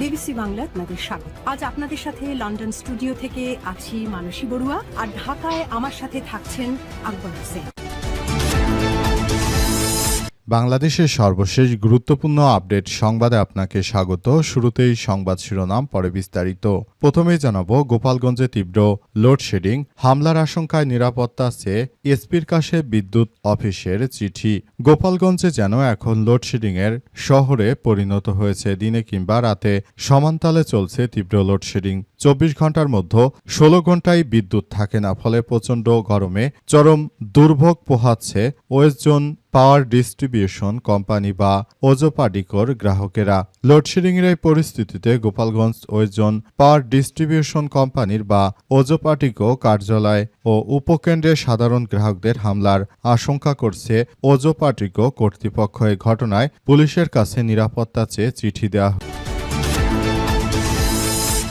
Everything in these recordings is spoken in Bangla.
বিবিসি বাংলা আপনাদের স্বাগত। আজ আপনাদের সাথে লন্ডন স্টুডিও থেকে আছি মানসী বড়ুয়া, আর ঢাকায় আমার সাথে থাকছেন আকবর হোসেন। বাংলাদেশের সর্বশেষ গুরুত্বপূর্ণ আপডেট সংবাদে আপনাকে স্বাগত। শুরুতেই সংবাদ শিরোনাম, পরে বিস্তারিত। প্রথমেই জানাবো, গোপালগঞ্জে তীব্র লোডশেডিং, হামলার আশঙ্কায় নিরাপত্তা চেয়ে এসপির কাছে বিদ্যুৎ অফিসের চিঠি। গোপালগঞ্জে যেন এখন লোডশেডিংয়ের শহরে পরিণত হয়েছে। দিনে কিংবা রাতে সমানতালে চলছে তীব্র লোডশেডিং। 24 ঘন্টার মধ্যে 16 ঘন্টায় বিদ্যুৎ থাকে না, ফলে প্রচণ্ড গরমে চরম দুর্ভোগ পোহাচ্ছে West zone power distribution company বা ওজোপাডিকোর গ্রাহকেরা। লোডশেডিংয়ের এই পরিস্থিতিতে Gopalganj West zone power distribution কোম্পানির বা ওজোপাডিকো কার্যালয় ও উপকেন্দ্রের সাধারণ গ্রাহকদের হামলার আশঙ্কা করছে ওজোপাডিকো কর্তৃপক্ষ। এই ঘটনায় পুলিশের কাছে নিরাপত্তা চেয়ে চিঠি দেওয়া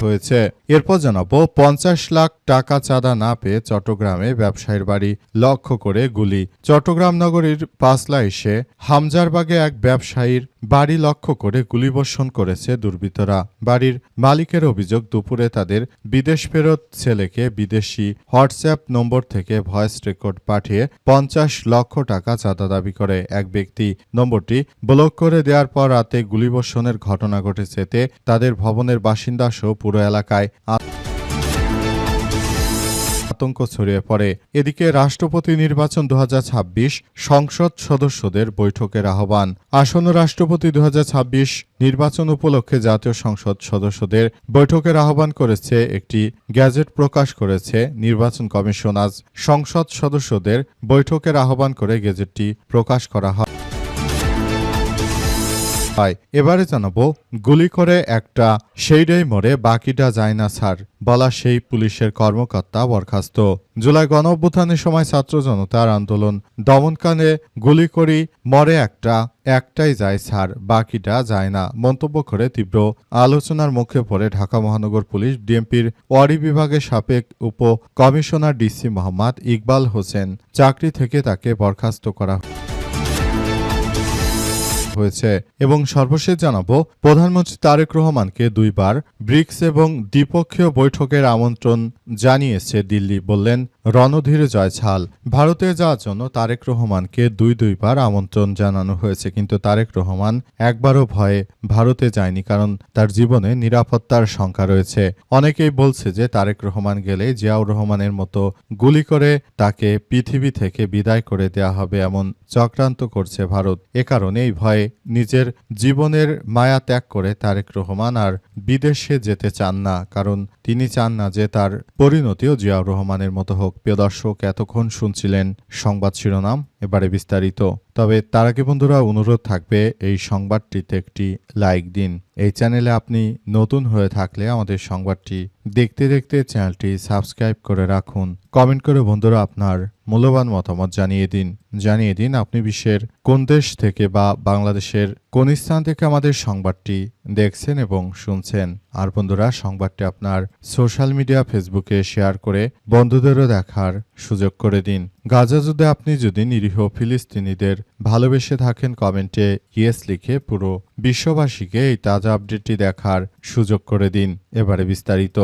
হয়েছে। এরপর জানাবো, 50 লাখ টাকা চাঁদা না পেয়ে চট্টগ্রামে ব্যবসায়ীর বাড়ি লক্ষ্য করে গুলি। চট্টগ্রাম নগরীর পাঁচলা এসে হামজারবাগে এক ব্যবসায়ীর বাড়ি লক্ষ্য করে গুলিবর্ষণ করেছে দুর্বৃত্তরা। বাড়ির মালিকের অভিযোগ, দুপুরে তাদের বিদেশ ফেরত ছেলেকে বিদেশি হোয়াটসঅ্যাপ নম্বর থেকে ভয়েস রেকর্ড পাঠিয়ে 50 লক্ষ টাকা চাঁদা দাবি করে এক ব্যক্তি। নম্বরটি ব্লক করে দেওয়ার পর রাতে গুলিবর্ষণের ঘটনা ঘটেছে। এতে তাদের ভবনের বাসিন্দা সহ পুরো এলাকায় আতঙ্ক ছড়িয়ে পড়ে। এদিকে রাষ্ট্রপতি নির্বাচন 2026 সংসদ সদস্যদের বৈঠকের আহ্বান। আসন্ন রাষ্ট্রপতি 2026 নির্বাচন উপলক্ষে জাতীয় সংসদ সদস্যদের বৈঠকের আহ্বান করেছে একটি গ্যাজেট প্রকাশ করেছে নির্বাচন কমিশন। আজ সংসদ সদস্যদের বৈঠকের আহ্বান করে গেজেটটি প্রকাশ করা হয়। এবারে জানাবো, গুলি করে একটা সেইটাই মরে বাকিটা যায় না স্যার বলা সেই পুলিশের কর্মকর্তা বরখাস্ত। জুলাই গণঅভ্যুত্থানের সময় ছাত্র জনতার আন্দোলন দমনকালে গুলি করি মরে একটাই যায় স্যার, বাকিটা যায় না মন্তব্য করে তীব্র আলোচনার মুখে পড়ে ঢাকা মহানগর পুলিশ ডিএমপির ওয়ারি বিভাগের সাবেক উপ কমিশনার ডিসি মোহাম্মদ ইকবাল হোসেন। চাকরি থেকে তাকে বরখাস্ত করা হয়েছে। এবং সর্বশেষ জানাবো, প্রধানমন্ত্রী তারেক রহমানকে 2 বার ব্রিক্স এবং দ্বিপক্ষীয় বৈঠকের আমন্ত্রণ জানিয়েছে দিল্লি, বললেন রণধীর জয়ছাল। ভারতে যাওয়ার জন্য তারেক রহমানকে 2 বার আমন্ত্রণ জানানো হয়েছে, কিন্তু তারেক রহমান একবারও ভয়ে ভারতে যায়নি, কারণ তার জীবনে নিরাপত্তার শঙ্কা রয়েছে। অনেকেই বলছে যে তারেক রহমান গেলে জিয়াউর রহমানের মতো গুলি করে তাকে পৃথিবী থেকে বিদায় করে দেয়া হবে, এমন চক্রান্ত করছে ভারত। এ কারণে এই ভয়ে নিজের জীবনের মায়া ত্যাগ করে তারেক রহমান আর বিদেশে যেতে চান না, কারণ তিনি চান না যে তার পরিণতিও জিয়াউর রহমানের মতো হোক। প্রিয় দর্শক, এতক্ষণ শুনছিলেন সংবাদ শিরোনাম, এবারে বিস্তারিত। তবে তার আগে বন্ধুরা, অনুরোধ থাকবে এই সংবাদটিতে একটি লাইক দিন। এই চ্যানেলে আপনি নতুন হয়ে থাকলে আমাদের সংবাদটি দেখতে দেখতে চ্যানেলটি সাবস্ক্রাইব করে রাখুন। কমেন্ট করে বন্ধুরা আপনার মূল্যবান মতামত জানিয়ে দিন আপনি বিশ্বের কোন দেশ থেকে বা বাংলাদেশের কোন স্থান থেকে আমাদের সংবাদটি দেখছেন এবং শুনছেন। আর বন্ধুরা, সংবাদটি আপনার সোশ্যাল মিডিয়া ফেসবুকে শেয়ার করে বন্ধুদেরও দেখার সুযোগ করে দিন। গাজা যুদ্ধে আপনি যদি নিরীহ ফিলিস্তিনিদের ভালোবেসে থাকেন, কমেন্টে ইয়েস লিখে পুরো বিশ্ববাসীকে এই তাজা আপডেটটি দেখার সুযোগ করে দিন। এবারে বিস্তারিত।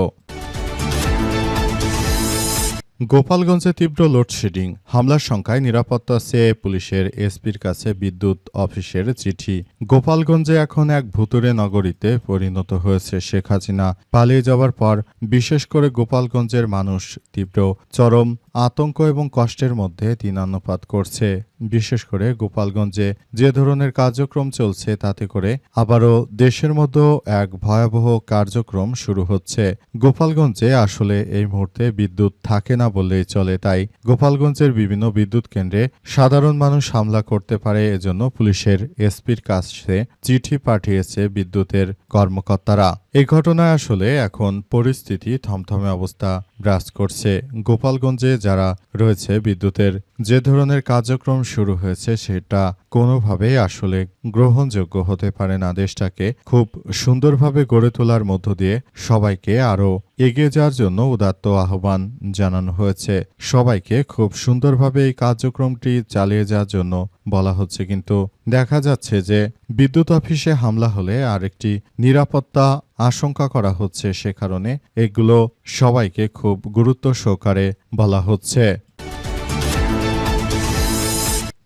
গোপালগঞ্জে তীব্র লোডশেডিং, হামলার শঙ্কায় নিরাপত্তা চেয়ে পুলিশের এসপির কাছে বিদ্যুৎ অফিসের চিঠি। গোপালগঞ্জে এখন এক ভুতুড়ে নগরীতে পরিণত হয়েছে। শেখ হাসিনা পালিয়ে যাওয়ার পর বিশেষ করে গোপালগঞ্জের মানুষ তীব্র চরম আতঙ্ক এবং কষ্টের মধ্যে দিনানুপাত করছে। বিশেষ করে গোপালগঞ্জে যে ধরনের কার্যক্রম চলছে, তাতে করে আবারও দেশের মধ্যে এক ভয়াবহ কার্যক্রম শুরু হচ্ছে। গোপালগঞ্জে আসলে এই মুহূর্তে বিদ্যুৎ থাকে না বললেই চলে, তাই গোপালগঞ্জের বিভিন্ন বিদ্যুৎ কেন্দ্রে সাধারণ মানুষ হামলা করতে পারে, এজন্য পুলিশের এসপির কাছে চিঠি পাঠিয়েছে বিদ্যুতের কর্মকর্তারা। এই ঘটনায় আসলে এখন পরিস্থিতি থমথমে অবস্থা বিরাজ করছে। গোপালগঞ্জে যারা রয়েছে, বিদ্যুতের যে ধরনের কার্যক্রম শুরু হয়েছে সেটা কোনোভাবেই আসলে গ্রহণযোগ্য হতে পারে না। দেশটাকে খুব সুন্দরভাবে গড়ে তোলার মধ্য দিয়ে সবাইকে আরও এগিয়ে যাওয়ার জন্য উদাত্ত আহ্বান জানানো হয়েছে। সবাইকে খুব সুন্দরভাবে এই কার্যক্রমটি চালিয়ে যাওয়ার জন্য বলা হচ্ছে, কিন্তু দেখা যাচ্ছে যে বিদ্যুৎ অফিসে হামলা হলে আরেকটি নিরাপত্তা আশঙ্কা করা হচ্ছে, সে কারণে এগুলো সবাইকে খুব গুরুত্ব সহকারে বলা হচ্ছে।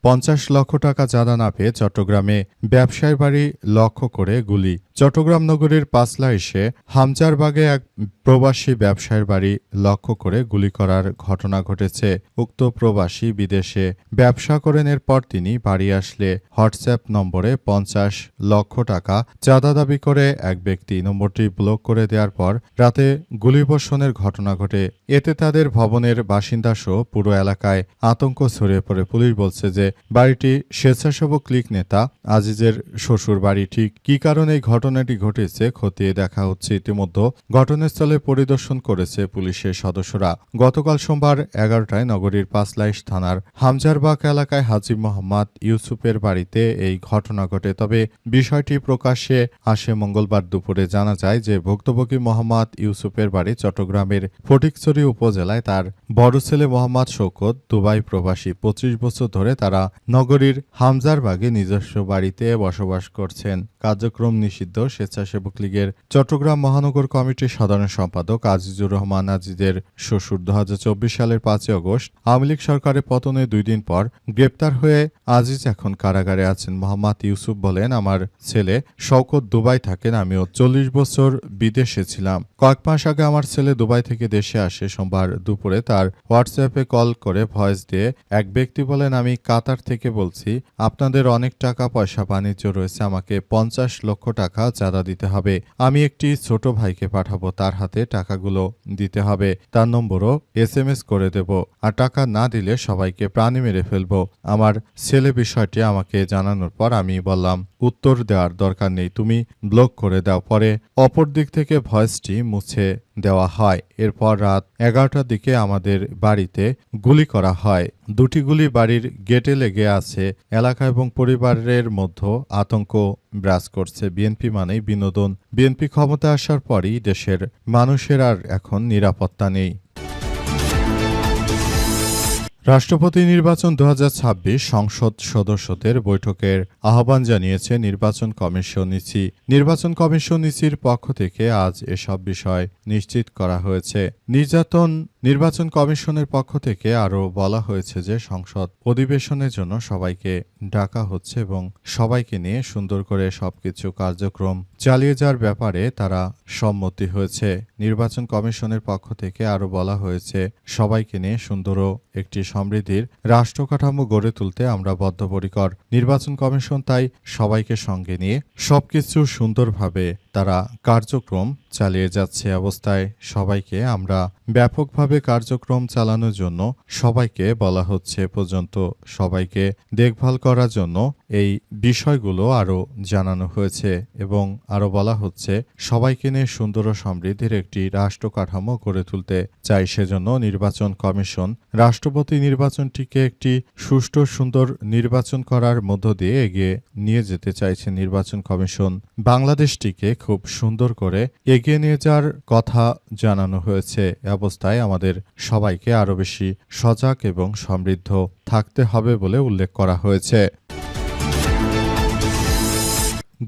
৫০ লক্ষ টাকা চাঁদা না পেয়ে চট্টগ্রামে ব্যবসায়ীর বাড়ি লক্ষ্য করে গুলি। চট্টগ্রাম নগরীর পাঁচলা এসে হামজারবাগে এক প্রবাসী ব্যবসায়ীর বাড়ি লক্ষ্য করে গুলি করার ঘটনা ঘটেছে। উক্ত প্রবাসী বিদেশে ব্যবসা করেন। এরপর তিনি বাড়ি আসলে হোয়াটসঅ্যাপ নম্বরে ৫০ লক্ষ টাকা চাঁদা দাবি করে এক ব্যক্তি নম্বরটি ব্লক করে দেওয়ার পর রাতে গুলিবর্ষণের ঘটনা ঘটে। এতে তাদের ভবনের বাসিন্দাসহ পুরো এলাকায় আতঙ্ক ছড়িয়ে পড়ে। পুলিশ বলছে যে বাড়িটি স্বেচ্ছাসেবক লীগ নেতা আজিজের শ্বশুর বাড়ি। ঠিক কী কারণে এই ঘটনাটি ঘটেছে খতিয়ে দেখা হচ্ছে। ইতিমধ্যে ঘটনাস্থলে পরিদর্শন করেছে পুলিশের সদস্যরা। গতকাল সোমবার ১১টায় নগরীর পাঁচলাইশ থানার হামজারবাগ এলাকায় হাজী মোহাম্মদ ইউসুফের বাড়িতে এই ঘটনা ঘটে। তবে বিষয়টি প্রকাশ্যে আসে মঙ্গলবার দুপুরে। জানা যায় যে ভুক্তভোগী মোহাম্মদ ইউসুফের বাড়ি চট্টগ্রামের ফটিকছড়ি উপজেলায়। তার বড় ছেলে মোহাম্মদ শওকত দুবাই প্রবাসী। ২৫ বছর ধরে তারা নগরীর হামজারবাগে নিজস্ব বাড়িতে বসবাস করছেন। কার্যক্রম নিষিদ্ধ স্বেচ্ছাসেবক লীগের চট্টগ্রাম মহানগর কমিটির সাধারণ সম্পাদক আজিজুর রহমান আজিজের শ্বশুর ২০২৪ সালের ৫ আগস্ট আওয়ামী লীগ সরকারের পতনে ২ দিন পর গ্রেপ্তার হয়ে আজিজ এখন কারাগারে আছেন। মোহাম্মদ ইউসুফ বলেন, আমার ছেলে শওকত দুবাই থাকেন, আমিও ৪০ বছর বিদেশে ছিলাম। কয়েক মাস আগে আমার ছেলে দুবাই থেকে দেশে আসে। সোমবার দুপুরে তার হোয়াটসঅ্যাপে কল করে ভয়েস দিয়ে এক ব্যক্তি বলেন, আমি কাতার থেকে বলছি, আপনাদের অনেক টাকা পয়সা বাণিজ্য রয়েছে, আমাকে ৫০ লক্ষ টাকা চাঁদা দিতে হবে। আমি একটি ছোট ভাইকে পাঠাবো, তার হাতে টাকাগুলো দিতে হবে, তার নম্বরও SMS করে দেব, আর টাকা না দিলে সবাইকে প্রাণে মেরে ফেলবো। আমার ছেলে বিষয়টি আমাকে জানানোর পর আমি বললাম, উত্তর দেওয়ার দরকার নেই, তুমি ব্লক করে দাও। পরে অপর দিক থেকে ভয়েসটি মুছে দেওয়া হয়। এরপর রাত ১১টার দিকে আমাদের বাড়িতে গুলি করা হয়। দুটি গুলি বাড়ির গেটে লেগে আছে। এলাকা এবং পরিবারের মধ্যে আতঙ্ক বিরাজ করছে। বিএনপি মানেই বিনোদন। বিএনপি ক্ষমতা আসার পরই দেশের মানুষের আর এখন নিরাপত্তা নেই। রাষ্ট্রপতি নির্বাচন ২০২৬ সংসদ সদস্যদের বৈঠকের আহ্বান জানিয়েছে নির্বাচন কমিশন ইসি। নির্বাচন কমিশন ইসির পক্ষ থেকে আজ এসব বিষয় নিশ্চিত করা হয়েছে। নির্বাচন কমিশনের পক্ষ থেকে আরও বলা হয়েছে যে সংসদ অধিবেশনের জন্য সবাইকে ডাকা হচ্ছে এবং সবাইকে নিয়ে সুন্দর করে সবকিছু কার্যক্রম চালিয়ে যাওয়ার ব্যাপারে তারা সম্মতি হয়েছে। নির্বাচন কমিশনের পক্ষ থেকে আরও বলা হয়েছে, সবাইকে নিয়ে সুন্দর একটি সমৃদ্ধির রাষ্ট্র কাঠামো গড়ে তুলতে আমরা বদ্ধপরিকর। নির্বাচন কমিশন তাই সবাইকে সঙ্গে নিয়ে সবকিছু সুন্দরভাবে তারা কার্যক্রম চালিয়ে যাচ্ছে। অবস্থায় সবাইকে আমরা ব্যাপকভাবে কার্যক্রম চালানোর জন্য সবাইকে বলা হচ্ছে। পর্যন্ত সবাইকে দেখভাল করার জন্য এই বিষয়গুলো আরও জানানো হয়েছে এবং আরও বলা হচ্ছে, সবাইকে নিয়ে সুন্দর ও সমৃদ্ধির একটি রাষ্ট্র কাঠামো গড়ে তুলতে চাই। সেজন্য নির্বাচন কমিশন রাষ্ট্রপতি নির্বাচনটিকে একটি সুষ্ঠু সুন্দর নির্বাচন করার মধ্য দিয়ে এগিয়ে নিয়ে যেতে চাইছে। নির্বাচন কমিশন বাংলাদেশটিকে খুব সুন্দর করে এগিয়ে নিয়ে যাওয়ার কথা জানানো হয়েছে। অবস্থায় আমাদের সবাইকে আরও বেশি সজাগ এবং সমৃদ্ধ থাকতে হবে বলে উল্লেখ করা হয়েছে।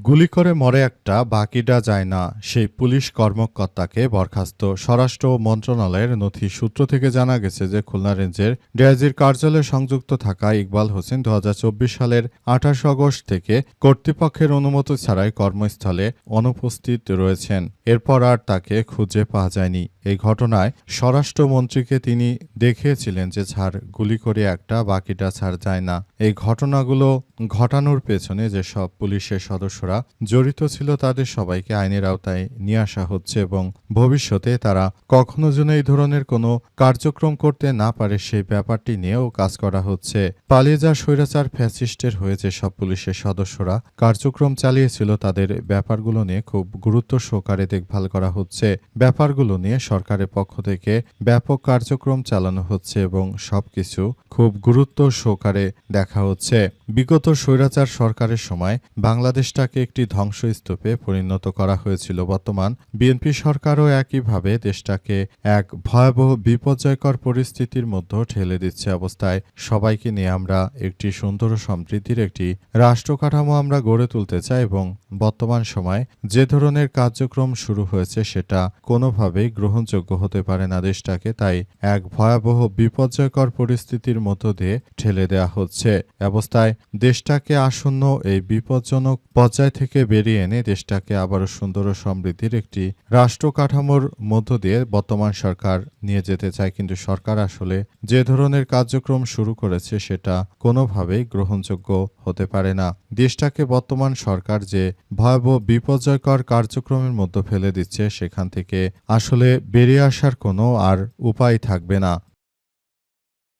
গুলি করে মরে একটা, বাকিটা যায় না, সেই পুলিশ কর্মকর্তাকে বরখাস্ত। স্বরাষ্ট্র মন্ত্রণালয়ের নথি সূত্র থেকে জানা গেছে যে খুলনা রেঞ্জের ডিআইজির কার্যালয়ে সংযুক্ত থাকা ইকবাল হোসেন ২০২৪ সালের ২৮ আগস্ট থেকে কর্তৃপক্ষের অনুমতি ছাড়াই কর্মস্থলে অনুপস্থিত রয়েছেন। এরপর আর তাকে খুঁজে পাওয়া যায়নি। এই ঘটনায় স্বরাষ্ট্রমন্ত্রীকে তিনি দেখিয়েছিলেন যে ছাড় গুলি করে একটা, বাকিটা ছাড় যায় না। এই ঘটনাগুলো ঘটানোর পেছনে যেসব পুলিশের সদস্যরা জড়িত ছিল তাদের সবাইকে আইনের আওতায় নিয়ে আসা হচ্ছে এবং ভবিষ্যতে তারা কখনো যেন এই ধরনের কোনো কার্যক্রম করতে না পারে সেই ব্যাপারটি নিয়েও কাজ করা হচ্ছে। পালিয়ে যাওয়া স্বৈরাচার ফ্যাসিস্টের হয়ে যেসব পুলিশের সদস্যরা কার্যক্রম চালিয়েছিল তাদের ব্যাপারগুলো নিয়ে খুব গুরুত্ব সহকারে দেখভাল করা হচ্ছে। ব্যাপারগুলো নিয়ে সরকারের পক্ষ থেকে ব্যাপক কার্যক্রম চালানো হচ্ছে এবং সবকিছু খুব গুরুত্ব সহকারে দেখা হচ্ছে। বিগত স্বৈরাচার সরকারের সময় বাংলাদেশটাকে একটি ধ্বংসস্তূপে পরিণত করা হয়েছিল। বর্তমান বিএনপি সরকারও একইভাবে দেশটাকে এক ভয়াবহ বিপর্যয়কর পরিস্থিতির মধ্যে ঠেলে দিচ্ছে। অবস্থায় সবাইকে নিয়ে আমরা একটি সুন্দর ও সমৃদ্ধির একটি রাষ্ট্র কাঠামো আমরা গড়ে তুলতে চাই এবং বর্তমান সময় যে ধরনের কার্যক্রম শুরু হয়েছে সেটা কোনোভাবেই গ্রহণযোগ্য হতে পারে না দেশটাকে, তাই এক ভয়াবহ বিপর্যয়কর পরিস্থিতির মধ্য দিয়ে ঠেলে দেওয়া হচ্ছে। অবস্থায় দেশটাকে আসন্ন এই বিপজ্জনক পর্যায় থেকে বেরিয়ে এনে দেশটাকে আবারও সুন্দর ও সমৃদ্ধির একটি রাষ্ট্র কাঠামোর মধ্য দিয়ে বর্তমান সরকার নিয়ে যেতে চায়, কিন্তু সরকার আসলে যে ধরনের কার্যক্রম শুরু করেছে সেটা কোনোভাবেই গ্রহণযোগ্য হতে পারে না। দেশটাকে বর্তমান সরকার যে ভয়াবহ বিপর্যয়কর কার্যক্রমের মধ্যে ফেলে দিচ্ছে সেখান থেকে আসলে বেরিয়ে আসার কোনো আর উপায় থাকবে না।